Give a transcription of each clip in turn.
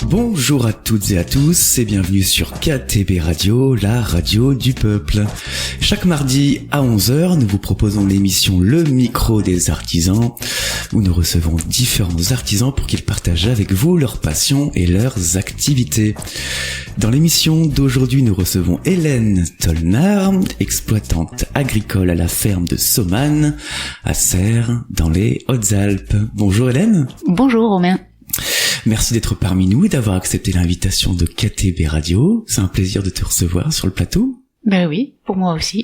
Bonjour à toutes et à tous et bienvenue sur KTB Radio, la radio du peuple. Chaque mardi à 11h, nous vous proposons l'émission Le Micro des Artisans, où nous recevons différents artisans pour qu'ils partagent avec vous leurs passions et leurs activités. Dans l'émission d'aujourd'hui, nous recevons Hélène Tolnard, exploitante agricole à la ferme de Saumanne, à Serres, dans les Hautes-Alpes. Bonjour Hélène. Bonjour Romain. Merci d'être parmi nous et d'avoir accepté l'invitation de KTB Radio. C'est un plaisir de te recevoir sur le plateau. Ben oui, pour moi aussi.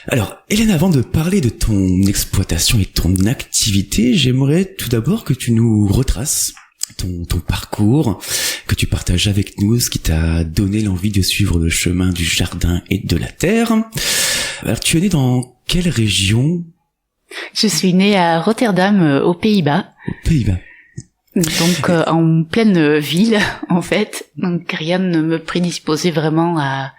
Alors, Hélène, avant de parler de ton exploitation et de ton activité, j'aimerais tout d'abord que tu nous retraces ton parcours, que tu partages avec nous ce qui t'a donné l'envie de suivre le chemin du jardin et de la terre. Alors, tu es né dans quelle région ? Je suis née à Rotterdam, aux Pays-Bas. Aux Pays-Bas. Donc en pleine ville, en fait. Donc rien ne me prédisposait vraiment à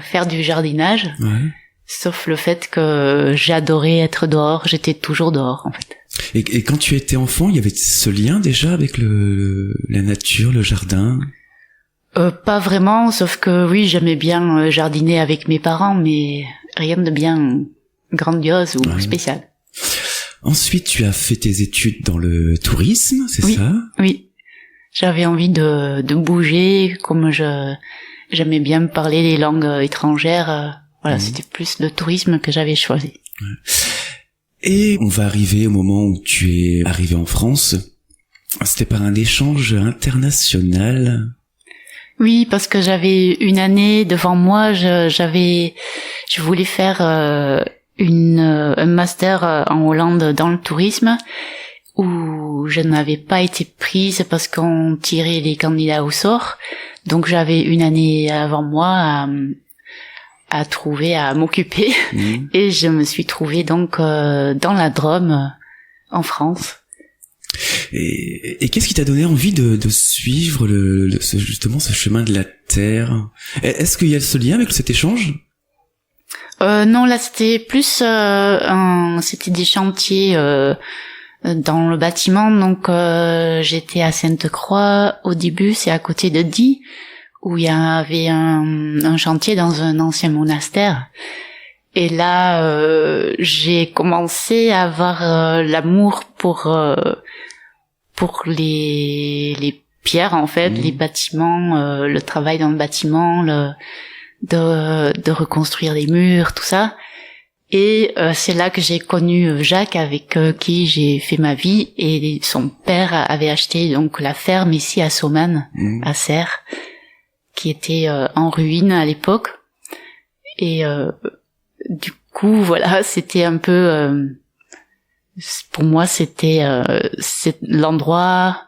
faire du jardinage. Ouais. Sauf le fait que j'adorais être dehors, j'étais toujours dehors, en fait. Et quand tu étais enfant, il y avait ce lien déjà avec la nature, le jardin ? Pas vraiment, sauf que oui, j'aimais bien jardiner avec mes parents, mais rien de bien grandiose ou spécial. Ensuite, tu as fait tes études dans le tourisme, c'est ça ? Oui. J'avais envie de bouger, comme j'aimais bien parler les langues étrangères. Voilà, c'était plus le tourisme que j'avais choisi. Ouais. Et on va arriver au moment où tu es arrivé en France. C'était par un échange international. Oui, parce que j'avais une année devant moi. Je voulais faire un master en Hollande dans le tourisme, où je n'avais pas été prise parce qu'on tirait les candidats au sort. Donc j'avais une année avant moi à trouver, à m'occuper. Et je me suis trouvée donc dans la Drôme, en France. Et qu'est-ce qui t'a donné envie de suivre justement ce chemin de la terre ? Est-ce qu'il y a ce lien avec cet échange ? Non, là c'était plus c'était des chantiers dans le bâtiment. Donc j'étais à Sainte-Croix au début, c'est à côté de Die, où il y avait un chantier dans un ancien monastère. Et là, j'ai commencé à avoir l'amour pour les pierres, en fait, les bâtiments, le travail dans le bâtiment, de reconstruire les murs, tout ça. Et c'est là que j'ai connu Jacques, avec qui j'ai fait ma vie. Et son père avait acheté donc la ferme ici à Saumanne, à Serres, qui était en ruine à l'époque. Et du coup, voilà, c'était un peu pour moi, c'était l'endroit,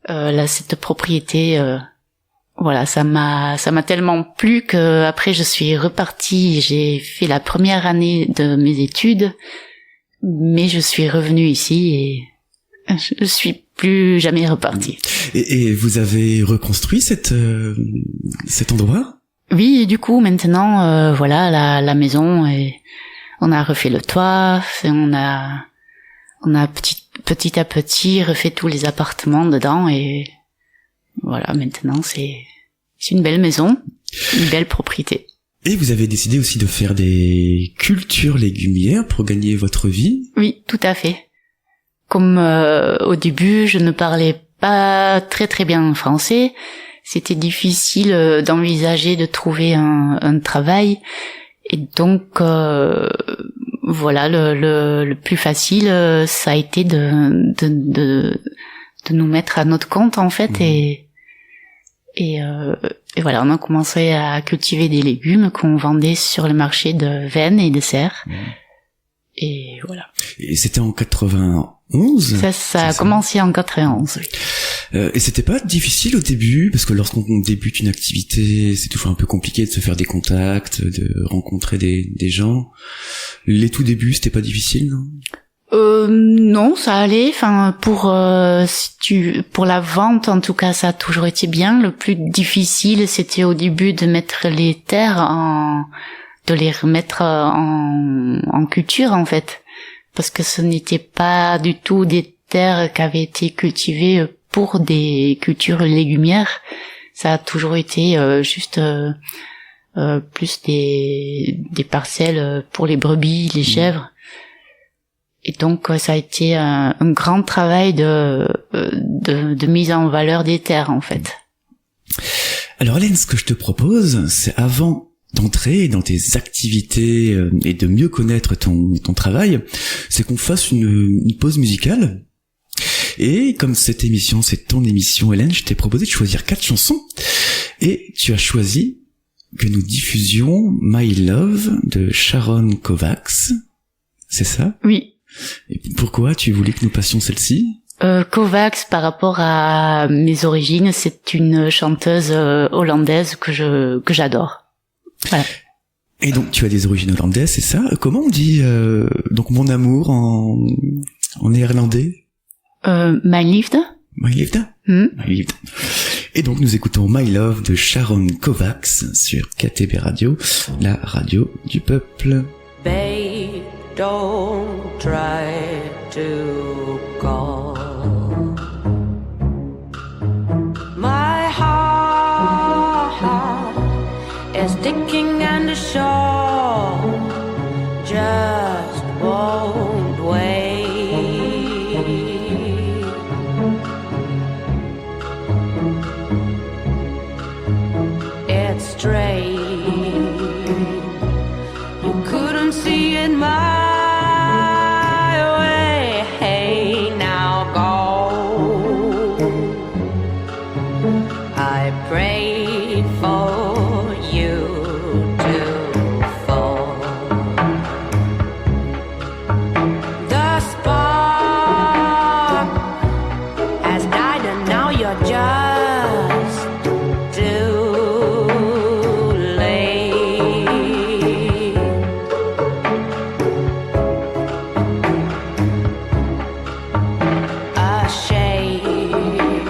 cette propriété. Voilà, ça m'a tellement plu que après je suis repartie. J'ai fait la première année de mes études, mais je suis revenue ici et je suis plus jamais repartie. Et vous avez reconstruit cet endroit ? Oui, et du coup maintenant, voilà la maison, et on a refait le toit, on a petit à petit refait tous les appartements dedans, et voilà, maintenant c'est une belle maison, une belle propriété. Et vous avez décidé aussi de faire des cultures légumières pour gagner votre vie ? Oui, tout à fait. Comme au début, je ne parlais pas très très bien français, c'était difficile d'envisager de trouver un travail, et donc voilà, le plus facile, ça a été de nous mettre à notre compte, en fait, et voilà, on a commencé à cultiver des légumes qu'on vendait sur le marché de Veynes et de Serres. Et voilà. Et c'était en 91 ? Ça a commencé en 91, oui. Et c'était pas difficile au début, parce que lorsqu'on débute une activité, c'est toujours un peu compliqué de se faire des contacts, de rencontrer des gens. Les tout débuts, c'était pas difficile, non ? Non, ça allait. Enfin, pour la vente, en tout cas, ça a toujours été bien. Le plus difficile, c'était au début de mettre les terres de les remettre en culture, en fait, parce que ce n'était pas du tout des terres qui avaient été cultivées pour des cultures légumières. Ça a toujours été juste plus des parcelles pour les brebis, les chèvres. Et donc ça a été un grand travail de mise en valeur des terres en fait. Alors Hélène, ce que je te propose, c'est avant d'entrer dans tes activités et de mieux connaître ton travail, c'est qu'on fasse une pause musicale. Et comme cette émission, c'est ton émission Hélène, je t'ai proposé de choisir 4 chansons. Et tu as choisi que nous diffusions My Love de Sharon Kovacs. C'est ça? Oui. Et pourquoi tu voulais que nous passions celle-ci? Kovacs, par rapport à mes origines, c'est une chanteuse hollandaise que j'adore. Voilà. Et donc tu as des origines hollandaises, c'est ça? Comment on dit donc mon amour en néerlandais? Mijn liefde. My Liefde? My Liefde. Et donc nous écoutons My Love de Sharon Kovacs sur KTB Radio, la radio du peuple. Babe, don't try to call. My heart is ticking and the shawl just won't wait. It's strange, you couldn't see it my way. Hey, now go. I prayed for you to fall. The spark has died and now you're just too late. A shame,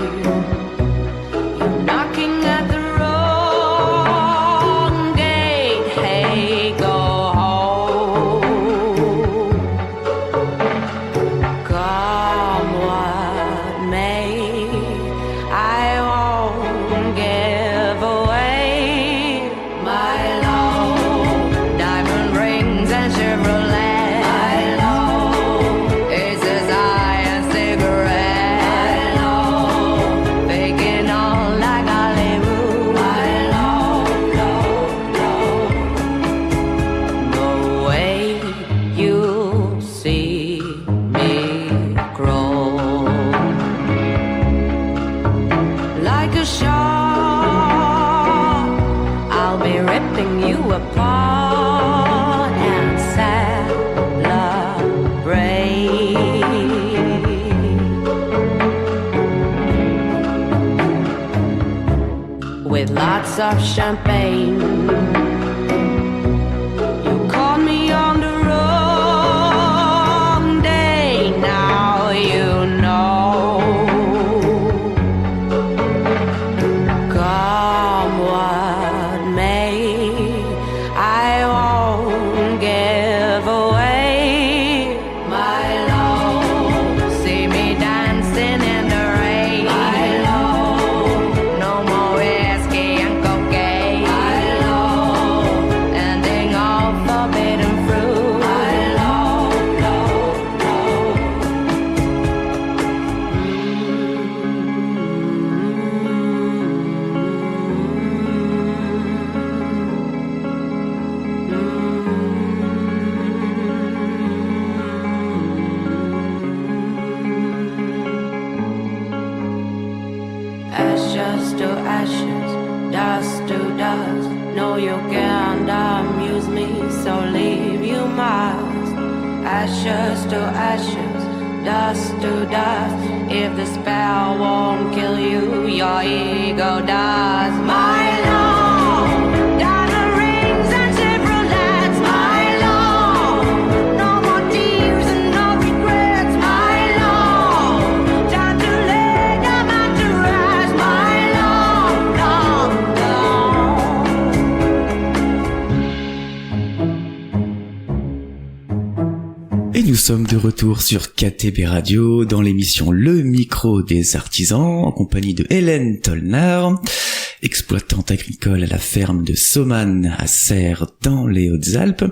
you're knocking at the wrong gate. Hey, go home. Come what may, I won't give away my love. Diamond rings and Chevrolet. My love is as high as cigarette. My love faking on like Hollywood. My love, love, love. The way you see me crawl like a shark, I'll be ripping you apart and celebrate with lots of champagne. You caught me on the wrong day, now you know. Come what may, I won't give away my love. See me dancing in the rain. My love, no more whiskey and cocaine. My love, ending all forbidden fruit. My love, love, ashes to ashes, dust to dust. No, you can't amuse me, so leave you must. Ashes to ashes, dust to dust. If the spell won't kill you, your ego does. My love, diamond rings and Chevrolets. My love, no more tears and no regrets. My love, time to lay down and to rest. My love, love, love. Et nous sommes de retour sur KTB Radio dans l'émission Le Micro des Artisans en compagnie de Hélène Tolnard, exploitante agricole à la ferme de Saumanne à Serres dans les Hautes-Alpes.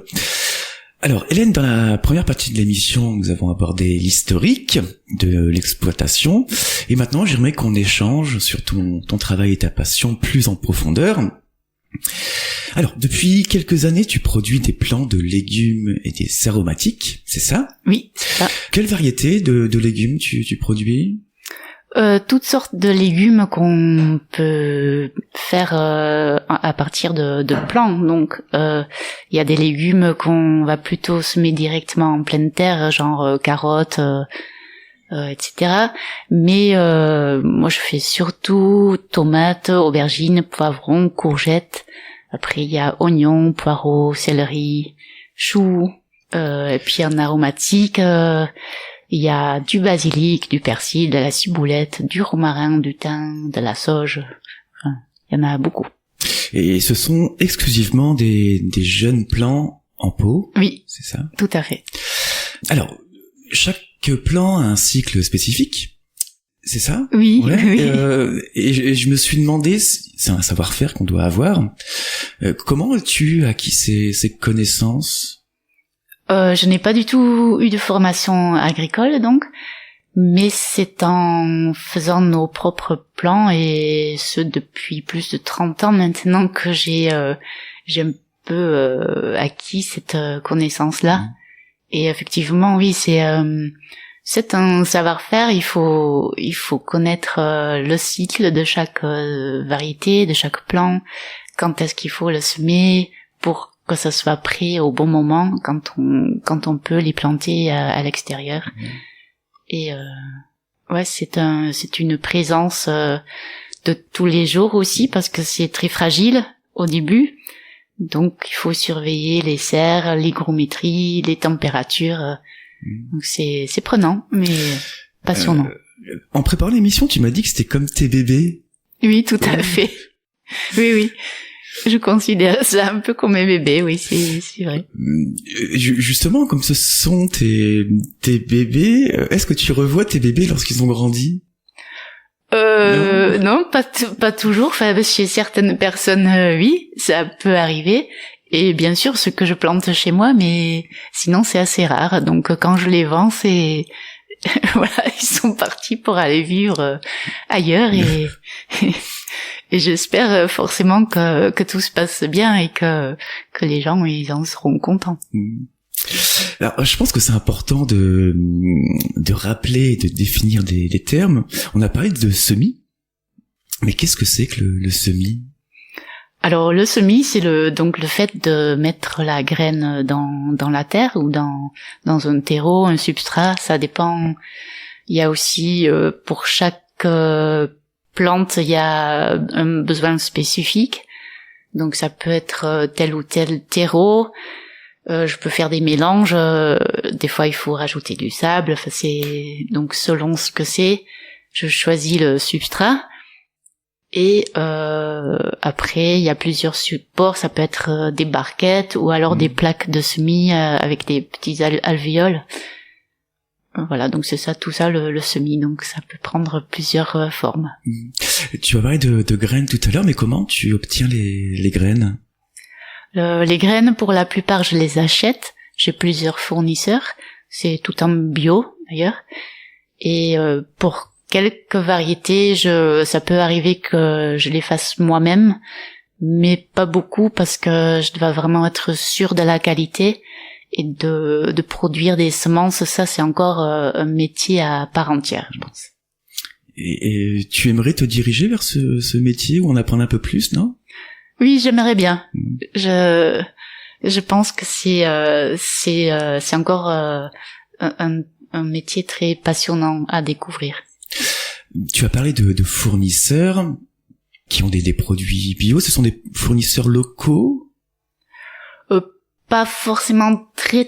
Alors Hélène, dans la première partie de l'émission, nous avons abordé l'historique de l'exploitation et maintenant j'aimerais qu'on échange sur ton travail et ta passion plus en profondeur. Alors, depuis quelques années, tu produis des plants de légumes et des aromatiques, c'est ça? Oui, c'est ça. Quelle variété de légumes tu produis? Toutes sortes de légumes qu'on peut faire à partir de plants. Donc, il y a des légumes qu'on va plutôt semer directement en pleine terre, genre carottes, etc. Mais moi, je fais surtout tomates, aubergines, poivrons, courgettes. Après, il y a oignons, poireaux, céleri, choux. Et puis en aromatique, il y a du basilic, du persil, de la ciboulette, du romarin, du thym, de la sauge. Enfin, il y en a beaucoup. Et ce sont exclusivement des jeunes plants en pot? Oui, c'est ça? Tout à fait. Alors, chaque plant a un cycle spécifique? C'est ça? Oui, ouais. Oui. Et je me suis demandé, c'est un savoir-faire qu'on doit avoir, comment as-tu acquis ces connaissances? Je n'ai pas du tout eu de formation agricole, donc, mais c'est en faisant nos propres plants, et ce depuis plus de 30 ans maintenant que j'ai un peu acquis cette connaissance-là. Et effectivement, oui, c'est un savoir-faire. Il faut connaître le cycle de chaque variété, de chaque plant, quand est-ce qu'il faut le semer pour que ça soit prêt au bon moment, quand on peut les planter à l'extérieur. Et ouais, c'est une présence de tous les jours aussi, parce que c'est très fragile au début. Donc il faut surveiller les serres, l'hygrométrie, les températures. Donc c'est prenant, mais passionnant. En préparant l'émission, tu m'as dit que c'était comme tes bébés. Oui, tout à fait. Oui. Je considère ça un peu comme mes bébés, oui, c'est vrai. Justement, comme ce sont tes bébés, est-ce que tu revois tes bébés lorsqu'ils ont grandi? Non, pas toujours. Enfin, chez certaines personnes, oui, ça peut arriver. Et bien sûr, ce que je plante chez moi, mais sinon c'est assez rare. Donc quand je les vends, c'est voilà, ils sont partis pour aller vivre ailleurs et j'espère forcément que tout se passe bien et que les gens ils en seront contents. Alors, je pense que c'est important de rappeler et de définir des termes. On a parlé de semis, mais qu'est-ce que c'est que le semis? Alors le semis, c'est le fait de mettre la graine dans la terre ou dans un terreau, un substrat, ça dépend. Il y a aussi pour chaque plante, il y a un besoin spécifique. Donc ça peut être tel ou tel terreau. Je peux faire des mélanges. Des fois, il faut rajouter du sable. Enfin, c'est donc selon ce que c'est, je choisis le substrat. Et après, il y a plusieurs supports. Ça peut être des barquettes ou alors des plaques de semis avec des petits alvéoles. Voilà, donc c'est ça, tout ça, le semis. Donc ça peut prendre plusieurs formes. Tu as parlé de graines tout à l'heure, mais comment tu obtiens les graines? Les graines, pour la plupart, je les achète. J'ai plusieurs fournisseurs. C'est tout en bio, d'ailleurs. Et pour quelques variétés, ça peut arriver que je les fasse moi-même, mais pas beaucoup, parce que je dois vraiment être sûre de la qualité et de produire des semences. Ça, c'est encore un métier à part entière, je pense. Et tu aimerais te diriger vers ce métier où on apprend un peu plus, non? Oui, j'aimerais bien. Je pense que c'est encore un métier très passionnant à découvrir. Tu as parlé de fournisseurs qui ont des produits bio. Ce sont des fournisseurs locaux? Pas forcément très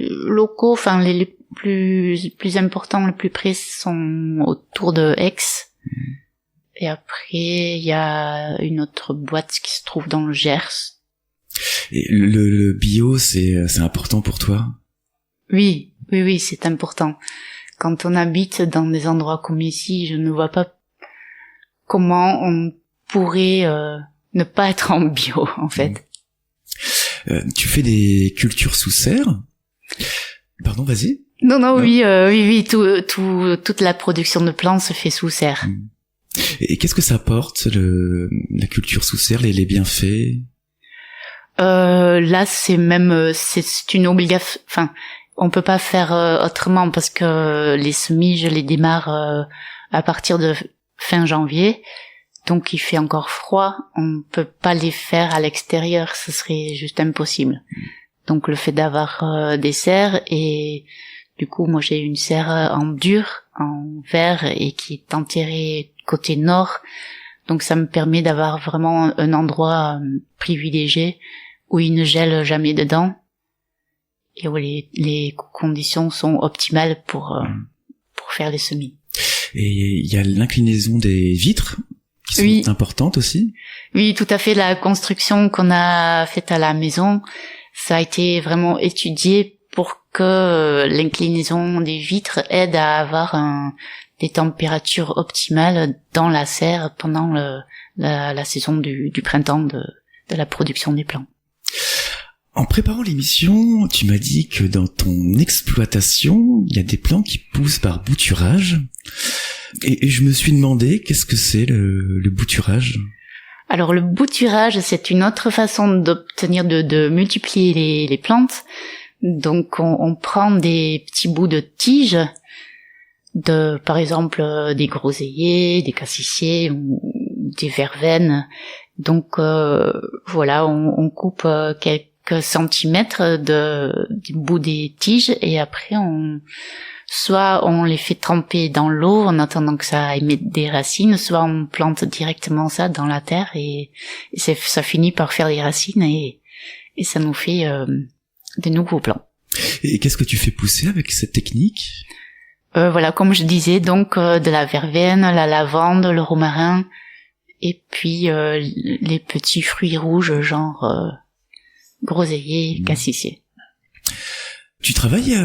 locaux. Enfin, les plus importants, les plus près sont autour de Aix. Et après, il y a une autre boîte qui se trouve dans le Gers. Et le bio, c'est important pour toi? Oui, c'est important. Quand on habite dans des endroits comme ici, je ne vois pas comment on pourrait ne pas être en bio, en fait. Tu fais des cultures sous serre? Pardon, vas-y. Non. Oui, toute la production de plantes se fait sous serre. Et qu'est-ce que ça apporte, la culture sous serre, les bienfaits? Là, c'est une obligation. Enfin, on peut pas faire autrement parce que les semis, je les démarre à partir de fin janvier. Donc, il fait encore froid. On peut pas les faire à l'extérieur. Ce serait juste impossible. Donc, le fait d'avoir des serres et du coup, moi, j'ai une serre en dur, en verre et qui est enterrée côté nord. Donc, ça me permet d'avoir vraiment un endroit privilégié où il ne gèle jamais dedans et où les conditions sont optimales pour faire les semis. Et il y a l'inclinaison des vitres qui sont importantes aussi. Oui, tout à fait. La construction qu'on a faite à la maison, ça a été vraiment étudié pour que l'inclinaison des vitres aide à avoir des températures optimales dans la serre pendant la saison du printemps de la production des plants. En préparant l'émission, tu m'as dit que dans ton exploitation, il y a des plants qui poussent par bouturage. Et je me suis demandé, qu'est-ce que c'est le bouturage? Alors le bouturage, c'est une autre façon d'obtenir de multiplier les plantes. Donc on prend des petits bouts de tiges, par exemple des groseilliers, des cassissiers ou des verveines. Donc voilà, on coupe quelques centimètres du bout des tiges et après soit on les fait tremper dans l'eau en attendant que ça émette des racines, soit on plante directement ça dans la terre et ça finit par faire des racines et ça nous fait des nouveaux plants. Et qu'est-ce que tu fais pousser avec cette technique? Voilà, comme je disais, donc de la verveine, la lavande, le romarin et puis les petits fruits rouges genre groseillier, cassissier. Tu travailles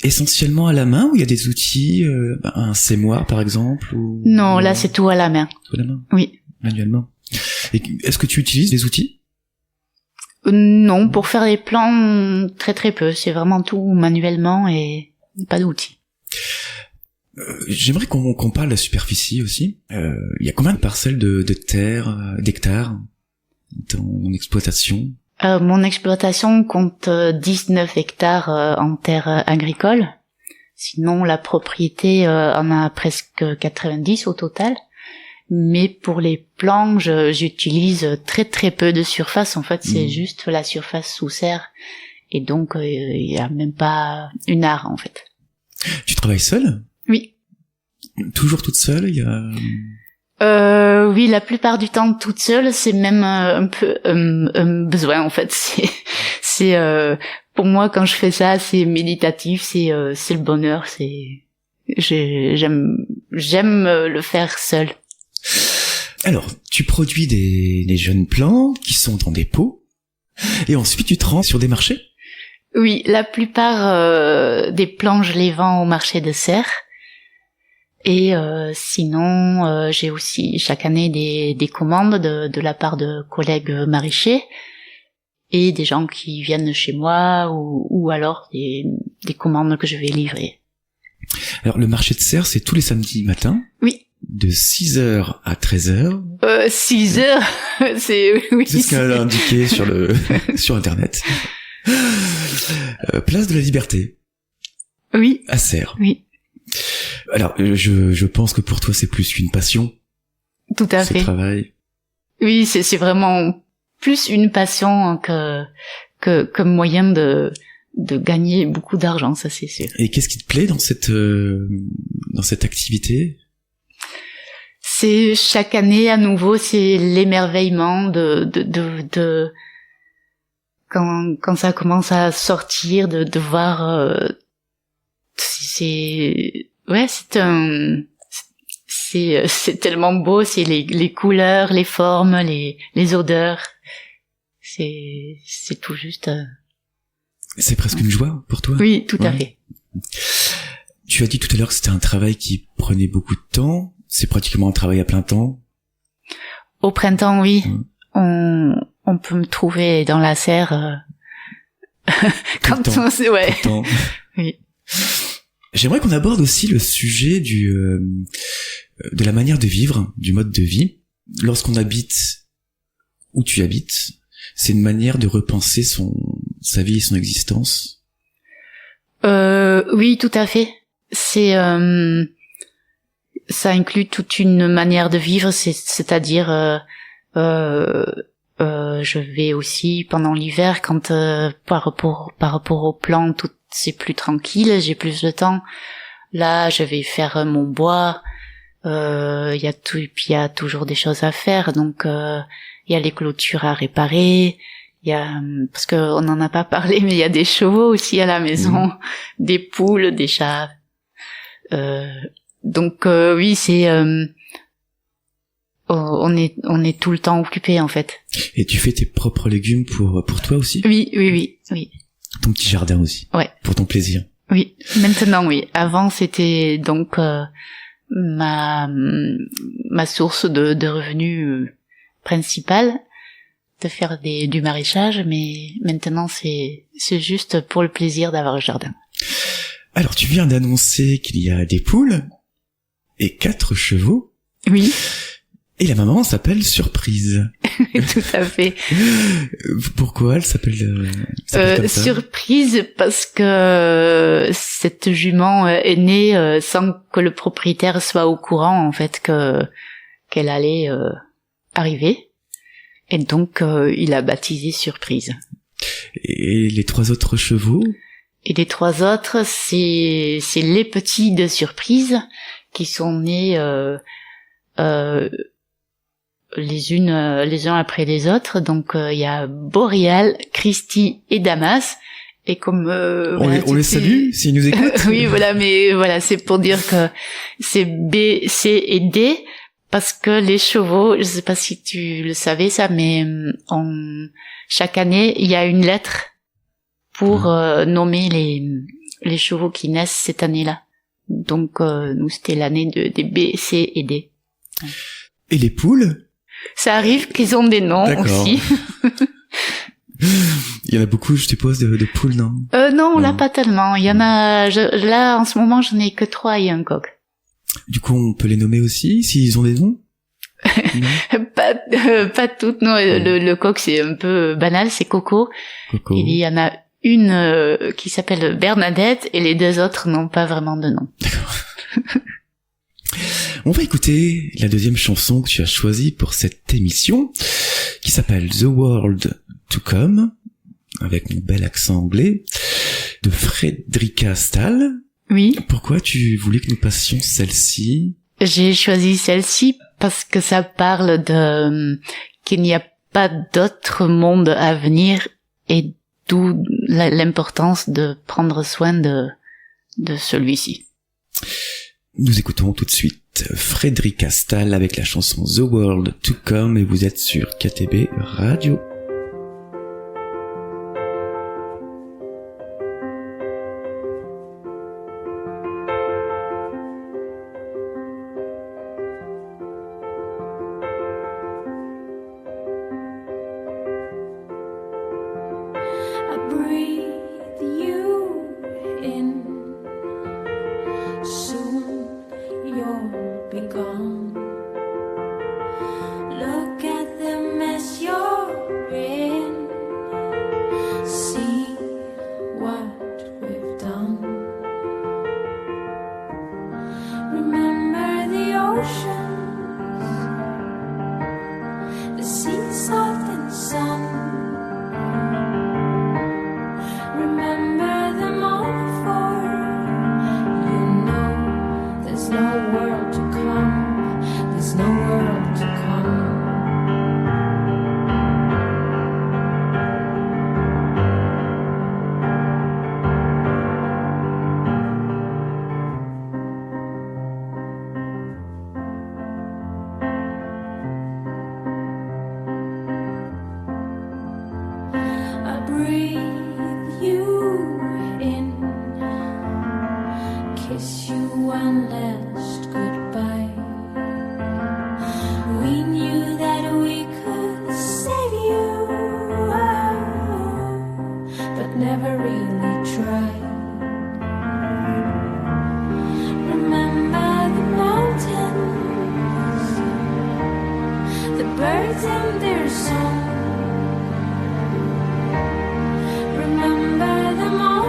essentiellement à la main ou il y a des outils, un sémoir par exemple ou... Non, là c'est tout à la main. Tout à la main? Oui. Manuellement. Et est-ce que tu utilises des outils? Non, pour faire les plants, très très peu. C'est vraiment tout manuellement et pas d'outils. J'aimerais qu'on parle de la superficie aussi. Il y a combien de parcelles de terre, d'hectares en exploitation? Mon exploitation compte 19 hectares en terre agricole. Sinon, la propriété en a presque 90 au total. Mais pour les plants, j'utilise très très peu de surface. En fait, c'est juste la surface sous serre. Et donc, il y a même pas une are, en fait. Tu travailles seule? Oui. Toujours toute seule? Oui, la plupart du temps toute seule, c'est même un peu un besoin en fait. C'est pour moi quand je fais ça, c'est méditatif, c'est le bonheur, j'aime le faire seul. Alors, tu produis des jeunes plants qui sont dans des pots et ensuite tu te rends sur des marchés? Oui, la plupart des plants je les vends au marché de serre. Et sinon, j'ai aussi chaque année des commandes de la part de collègues maraîchers et des gens qui viennent chez moi ou alors des commandes que je vais livrer. Alors le marché de serre, c'est tous les samedis matins? Oui. De 6h à 13h? 6h, oui. C'est ce qu'elle a indiqué sur internet. Place de la Liberté. Oui. À Serres. Oui. Alors, je pense que pour toi, c'est plus qu'une passion. Tout à fait. Ce travail. Oui, c'est vraiment plus une passion que moyen de gagner beaucoup d'argent, ça c'est sûr. Et qu'est-ce qui te plaît dans cette activité? C'est chaque année à nouveau, c'est l'émerveillement de quand ça commence à sortir, de voir. C'est tellement beau, c'est les couleurs, les formes, les odeurs. C'est tout juste. C'est presque une joie pour toi? Oui, tout à fait. Tu as dit tout à l'heure que c'était un travail qui prenait beaucoup de temps. C'est pratiquement un travail à plein temps. Au printemps, oui. On peut me trouver dans la serre quand on sait, ouais. Oui. J'aimerais qu'on aborde aussi le sujet de la manière de vivre, du mode de vie. Lorsqu'on habite où tu habites, c'est une manière de repenser sa vie et son existence. Oui, tout à fait. C'est ça inclut toute une manière de vivre, c'est-à-dire je vais aussi pendant l'hiver quand par rapport aux plantes tout c'est plus tranquille, j'ai plus de temps. Là, je vais faire mon bois. Il y a toujours des choses à faire, donc il y a les clôtures à réparer. Il y a parce que on n'en a pas parlé, mais il y a des chevaux aussi à la maison, des poules, des chats. Donc oui, c'est on est tout le temps occupé en fait. Et tu fais tes propres légumes pour toi aussi? Oui. Ton petit jardin aussi. Ouais. Pour ton plaisir. Oui, maintenant oui. Avant c'était donc ma source de revenus principale, de faire du maraîchage, mais maintenant c'est juste pour le plaisir d'avoir le jardin. Alors tu viens d'annoncer qu'il y a des poules et 4 chevaux. Oui. Et la maman s'appelle Surprise. Tout à fait. Pourquoi elle s'appelle comme ça? Surprise parce que cette jument est née sans que le propriétaire soit au courant en fait qu'elle allait arriver. Et donc il a baptisé Surprise. Et les 3 autres chevaux? Et les 3 autres, c'est les petits de Surprise qui sont nés les uns après les autres. Donc il y a Boréal, Christy et Damas. Et comme on les salue s'ils nous écoutent. Oui, voilà, mais voilà, c'est pour dire que c'est B, C et D parce que les chevaux, je sais pas si tu le savais ça, mais chaque année il y a une lettre pour nommer les chevaux qui naissent cette année-là. Donc nous c'était l'année des B, C et D. Et les poules? Ça arrive qu'ils ont des noms aussi. Il y en a beaucoup, je suppose, de poules, non? Non, là pas tellement. Il y en a. Là en ce moment j'en ai que 3 et un coq. Du coup, on peut les nommer aussi s'ils ont des noms? Pas toutes. Non, le coq c'est un peu banal, c'est Coco. Il y en a une qui s'appelle Bernadette et les 2 autres n'ont pas vraiment de nom. D'accord. On va écouter la deuxième chanson que tu as choisie pour cette émission, qui s'appelle The World to Come, avec mon bel accent anglais, de Fredrika Stahl. Oui. Pourquoi tu voulais que nous passions celle-ci? J'ai choisi celle-ci parce que ça parle qu'il n'y a pas d'autre monde à venir et d'où l'importance de prendre soin de celui-ci. Nous écoutons tout de suite Fredrika Stahl avec la chanson The World to Come et vous êtes sur KTB Radio. Look at the mess you're birds and their song. Remember them all,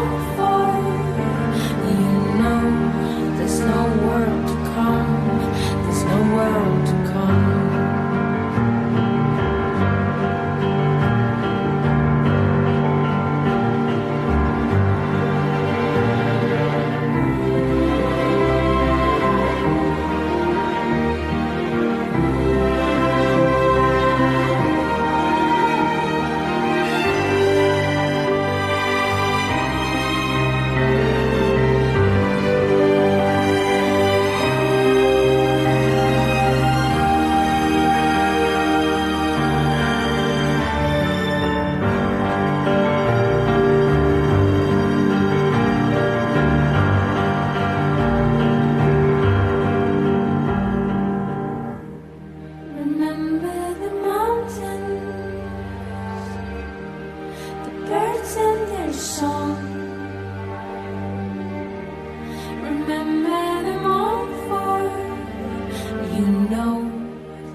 for you know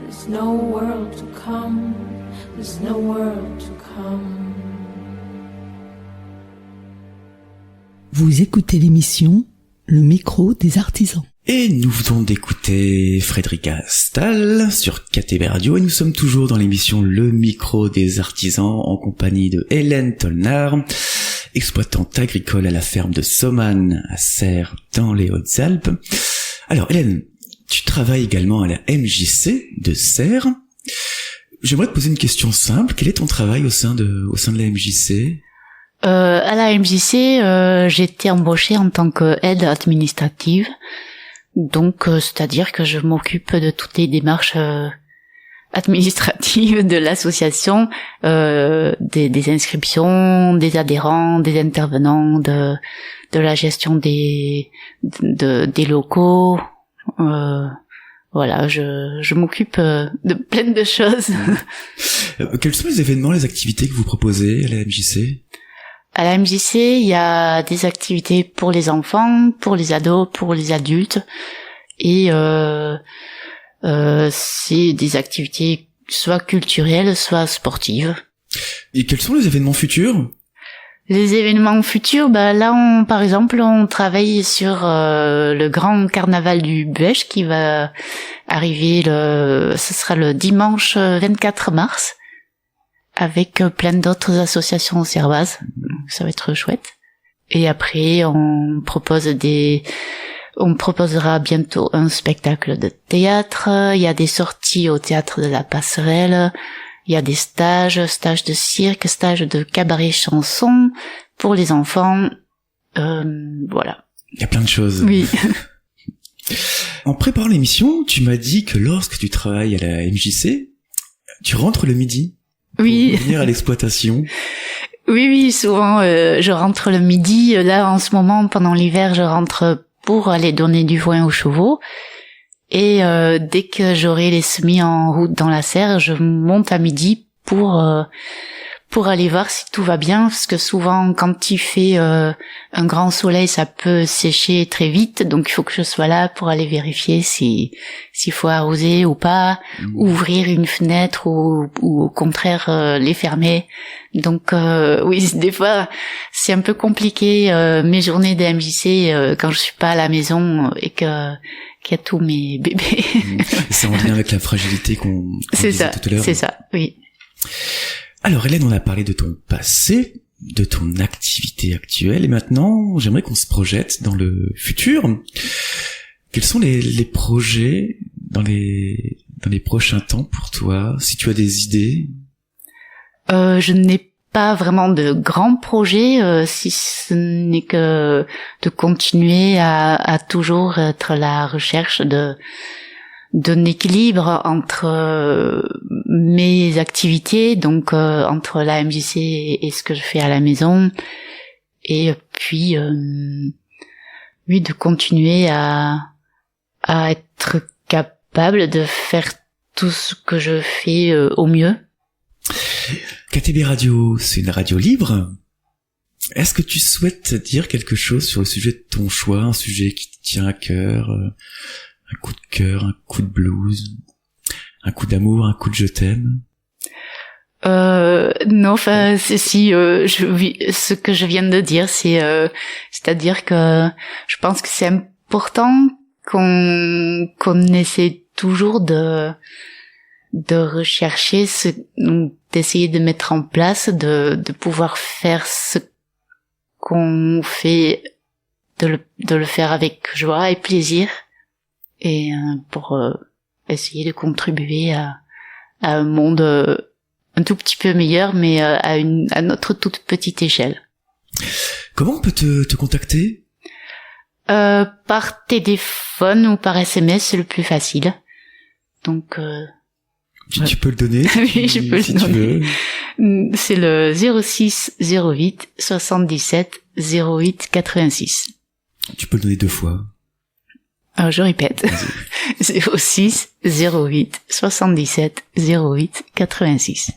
there's no world to come, there's no world to come. Vous écoutez l'émission Le micro des artisans. Et nous venons d'écouter Frédérica Stahl sur KTB Radio et nous sommes toujours dans l'émission Le micro des artisans en compagnie de Hélène Tolnard, exploitante agricole à la ferme de Soman à Serres dans les Hautes-Alpes. Alors Hélène, tu travailles également à la MJC de Serres. J'aimerais te poser une question simple. Quel est ton travail au sein de la MJC ? À la MJC, j'ai été embauchée en tant qu'aide administrative. Donc, c'est-à-dire que je m'occupe de toutes les démarches administratives de l'association, des inscriptions, des adhérents, des intervenants, de la gestion des locaux. Voilà, je m'occupe de plein de choses. Quels sont les événements, les activités que vous proposez à la MJC ? À la MJC, il y a des activités pour les enfants, pour les ados, pour les adultes, et c'est des activités soit culturelles, soit sportives. Et quels sont les événements futurs ? Les événements futurs, là, par exemple, on travaille sur le grand carnaval du Buech qui va arriver ce sera le dimanche 24 mars. Avec plein d'autres associations servoises. Ça va être chouette. Et après, on proposera bientôt un spectacle de théâtre. Il y a des sorties au théâtre de la Passerelle. Il y a des stages de cirque, stages de cabaret chanson pour les enfants. Voilà. Il y a plein de choses. Oui. En préparant l'émission, tu m'as dit que lorsque tu travailles à la MJC, tu rentres le midi. Oui. Pour venir à l'exploitation. Oui, souvent, je rentre le midi. Là, en ce moment, pendant l'hiver, je rentre pour aller donner du foin aux chevaux. Et dès que j'aurai les semis en route dans la serre, je monte à midi pour aller voir si tout va bien, parce que souvent, quand il fait un grand soleil, ça peut sécher très vite, donc il faut que je sois là pour aller vérifier s'il faut arroser ou pas, ouvrir une fenêtre ou au contraire les fermer. Donc oui, des fois, c'est un peu compliqué mes journées de MJC quand je suis pas à la maison et qu'il y a tous mes bébés. C'est en lien avec la fragilité qu'on disait tout à l'heure. C'est ça, oui. Alors Hélène, on a parlé de ton passé, de ton activité actuelle, et maintenant, j'aimerais qu'on se projette dans le futur. Quels sont les projets dans les prochains temps pour toi, si tu as des idées? Je n'ai pas vraiment de grands projets, si ce n'est que de continuer à toujours être à la recherche d'un équilibre entre mes activités, donc entre la MJC et ce que je fais à la maison, et puis oui, de continuer à être capable de faire tout ce que je fais au mieux. KTB Radio, c'est une radio libre. Est-ce que tu souhaites dire quelque chose sur le sujet de ton choix, un sujet qui te tient à cœur, un coup de cœur, un coup de blues, Un coup d'amour, un coup de je t'aime? Non, enfin, ce que je viens de dire, c'est-à-dire que je pense que c'est important qu'on essaie toujours de rechercher d'essayer de mettre en place, de pouvoir faire ce qu'on fait, de le faire avec joie et plaisir, et pour essayer de contribuer à un monde un tout petit peu meilleur, mais à notre toute petite échelle. Comment on peut te contacter? Par téléphone ou par SMS, c'est le plus facile. Donc Tu peux le donner? Oui, je peux si le donner. Tu veux. C'est le 06 08 77 08 86. Tu peux le donner 2 fois. Alors je répète. 06 08 77 08 86.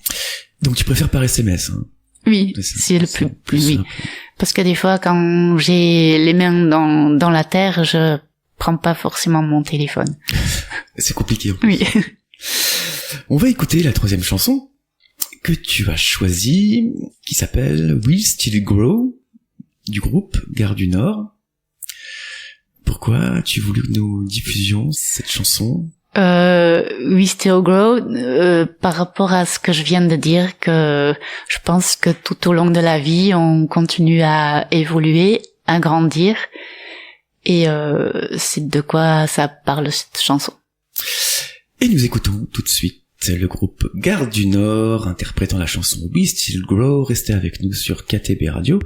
Donc tu préfères par SMS, hein? Oui, c'est le plus oui. simple. Parce que des fois, quand j'ai les mains dans la terre, je prends pas forcément mon téléphone. C'est compliqué. En plus. Oui. On va écouter la 3e chanson que tu as choisie, qui s'appelle We Still Grow, du groupe Gare du Nord. Pourquoi as-tu voulu que nous diffusions cette chanson? We Still Grow, par rapport à ce que je viens de dire, que je pense que tout au long de la vie, on continue à évoluer, à grandir, et c'est de quoi ça parle cette chanson. Et nous écoutons tout de suite le groupe Gare du Nord interprétant la chanson We Still Grow. Restez avec nous sur KTB Radio,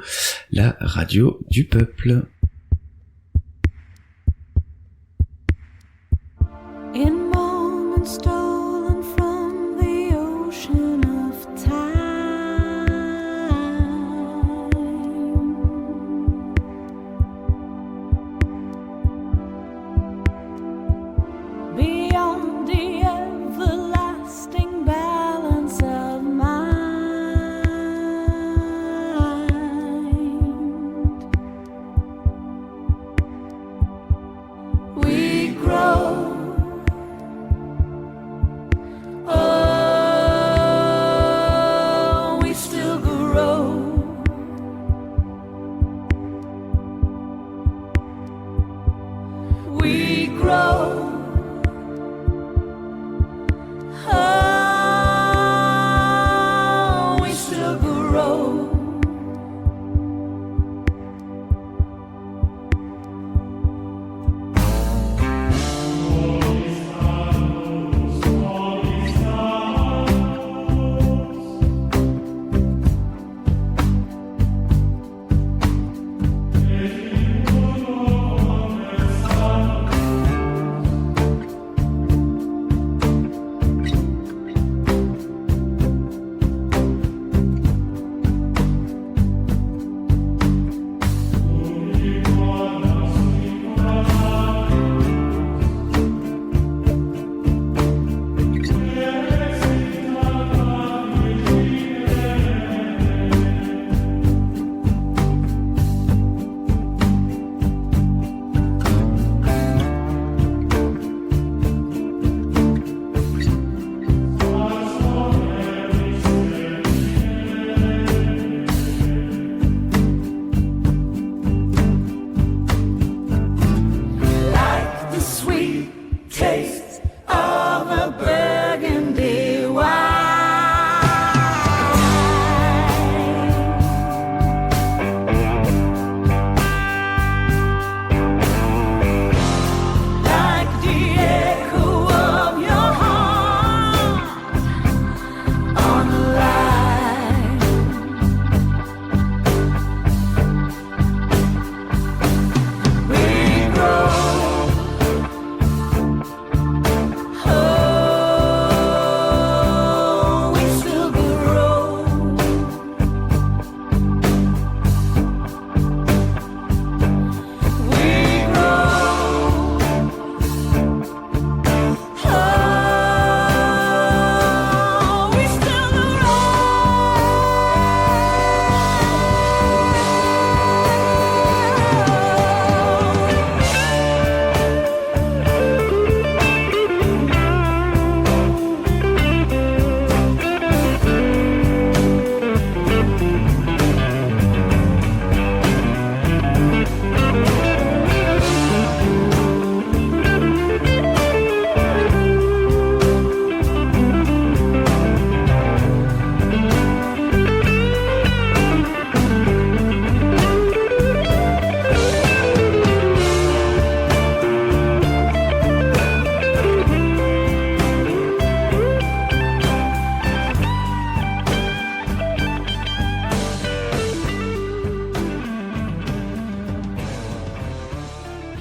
la radio du peuple. In moments stolen from the ocean of time, beyond the everlasting balance of mind,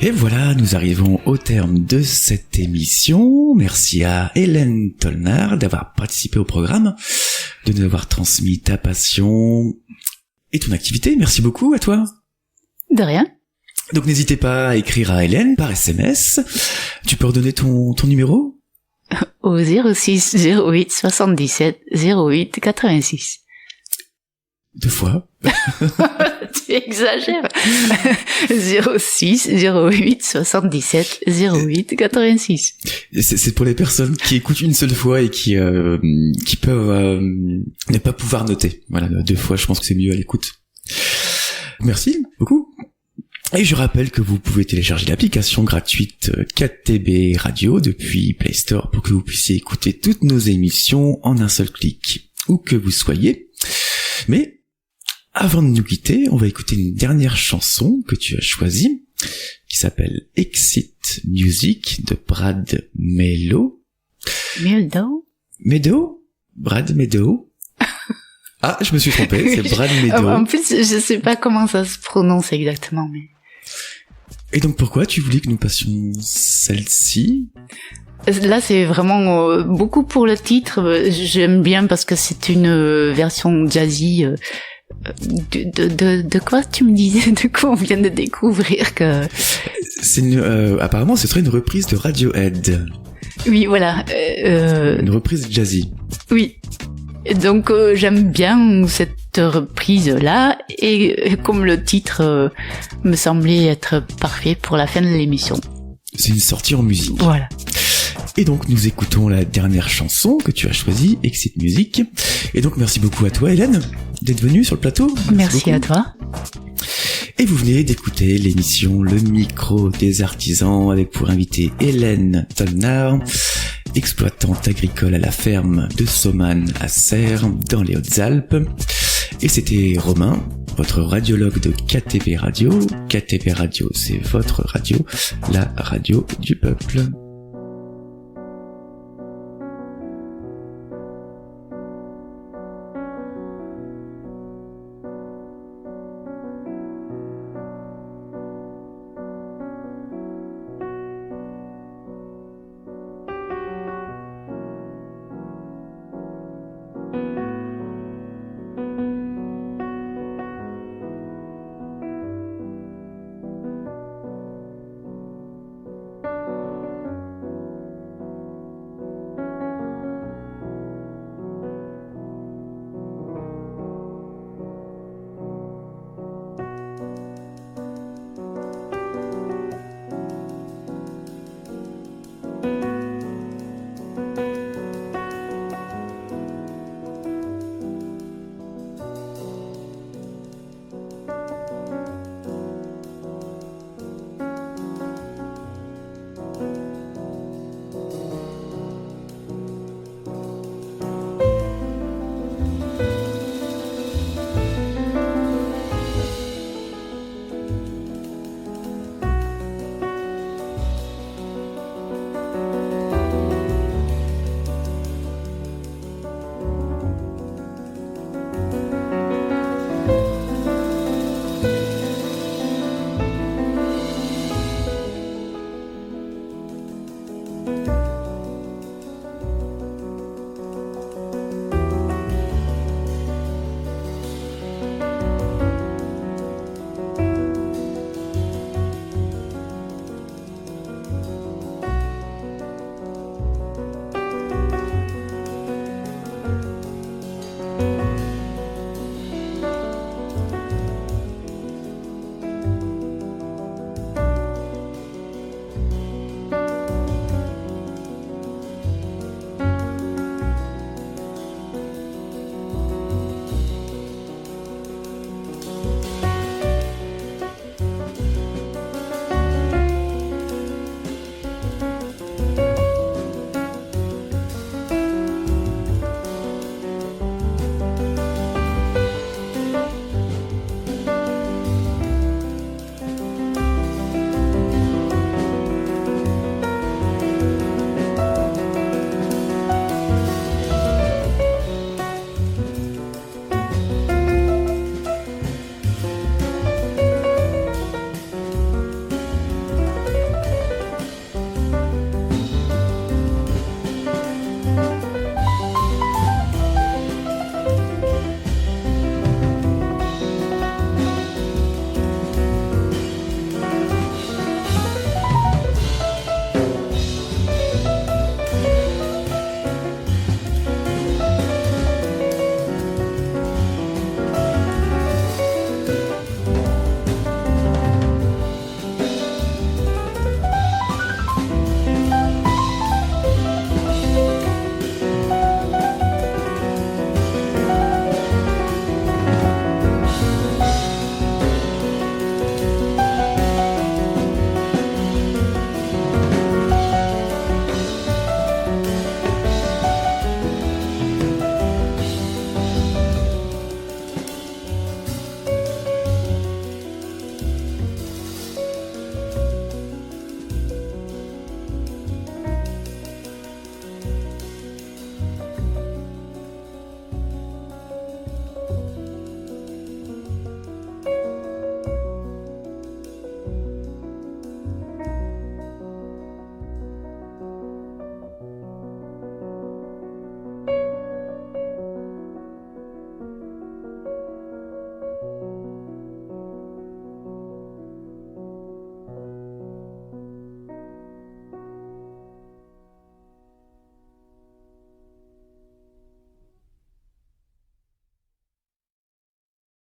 Et voilà, nous arrivons au terme de cette émission. Merci à Hélène Tolnard d'avoir participé au programme, de nous avoir transmis ta passion et ton activité. Merci beaucoup à toi. De rien. Donc n'hésitez pas à écrire à Hélène par SMS. Tu peux redonner ton numéro ? Au 06 08 77 08 86. 2 fois. Tu exagères. 06 08 77 08 86. C'est pour les personnes qui écoutent une seule fois et qui peuvent ne pas pouvoir noter. Voilà, 2 fois, je pense que c'est mieux à l'écoute. Merci beaucoup. Et je rappelle que vous pouvez télécharger l'application gratuite 4TB Radio depuis Play Store pour que vous puissiez écouter toutes nos émissions en un seul clic, où que vous soyez. Mais avant de nous quitter, on va écouter une dernière chanson que tu as choisie, qui s'appelle Exit Music de Brad Mehldau. Brad Mehldau. Ah, je me suis trompé, c'est Brad Mehldau. En plus, je sais pas comment ça se prononce exactement, mais... Et donc pourquoi tu voulais que nous passions celle-ci ? Là, c'est vraiment beaucoup pour le titre. J'aime bien parce que c'est une version jazzy. De quoi tu me disais? De quoi on vient de découvrir que... C'est apparemment, ce serait une reprise de Radiohead. Oui, voilà. Une reprise jazzy. Oui. Donc j'aime bien cette reprise-là, et comme le titre me semblait être parfait pour la fin de l'émission. C'est une sortie en musique. Voilà. Et donc nous écoutons la dernière chanson que tu as choisie, Exit Music. Et donc merci beaucoup à toi Hélène d'être venue sur le plateau. Merci à toi. Et vous venez d'écouter l'émission Le Micro des Artisans avec pour invité Hélène Tolnard, exploitante agricole à la ferme de Saumanne à Serres dans les Hautes-Alpes. Et c'était Romain, votre radiologue de KTB Radio. KTB Radio, c'est votre radio, la radio du peuple.